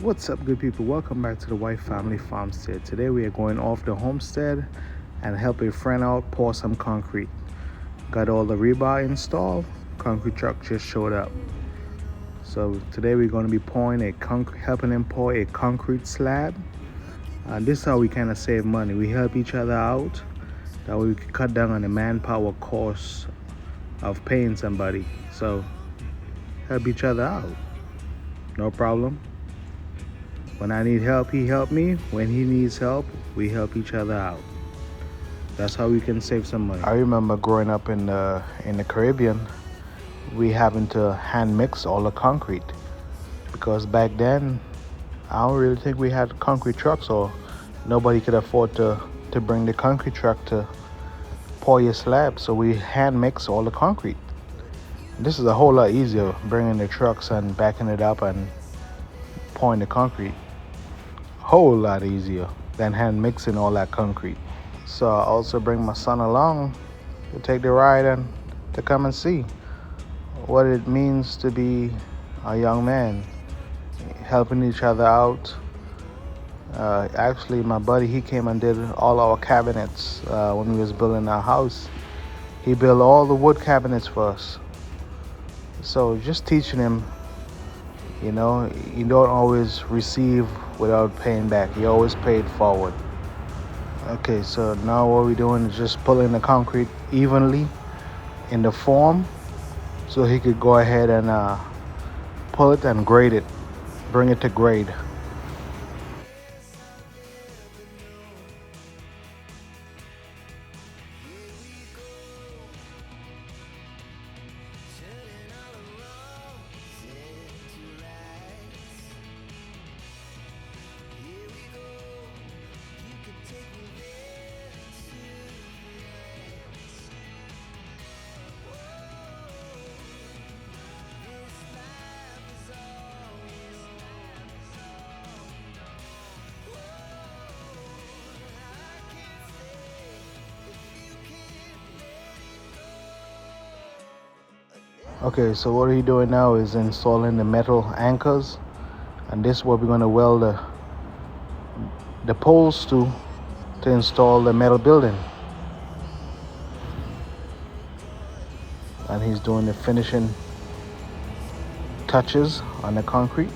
What's up, good people? Welcome back to the White Family Farmstead. Today we are going off the homestead and help a friend out pour some concrete. Got all the rebar installed. Concrete truck just showed up. So today we're going to be helping him pour a concrete slab. This is how we kind of save money. We help each other out. That way we can cut down on the manpower cost of paying somebody. So help each other out. No problem. When I need help, he helped me. When he needs help, we help each other out. That's how we can save some money. I remember growing up in the Caribbean, we having to hand mix all the concrete because back then, I don't really think we had concrete trucks, or nobody could afford to bring the concrete truck to pour your slab. So we hand mix all the concrete. This is a whole lot easier, bringing the trucks and backing it up and pouring the concrete. Whole lot easier than hand mixing all that concrete. So I also bring my son along to take the ride and to come and see what it means to be a young man, helping each other out. Actually, my buddy, he came and did all our cabinets when we was building our house. He built all the wood cabinets for us. So just teaching him, you don't always receive without paying back. You always pay it forward. Okay, so now what we're doing is just pulling the concrete evenly in the form so he could go ahead and pull it and grade it, bring it to grade. Okay, so what he's doing now is installing the metal anchors, and this is what we're going to weld the poles to install the metal building. And he's doing the finishing touches on the concrete,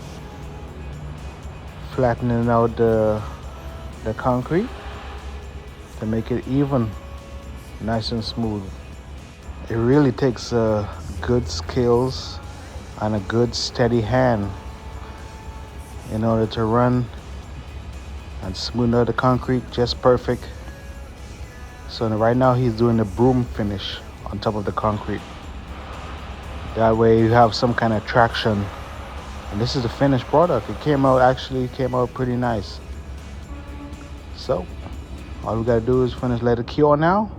flattening out the concrete to make it even, nice and smooth. It really takes good skills and a good steady hand in order to run and smooth out the concrete just perfect. So right now he's doing the broom finish on top of the concrete. That way you have some kind of traction. And this is the finished product. It came out pretty nice. So all we gotta do is let it cure now.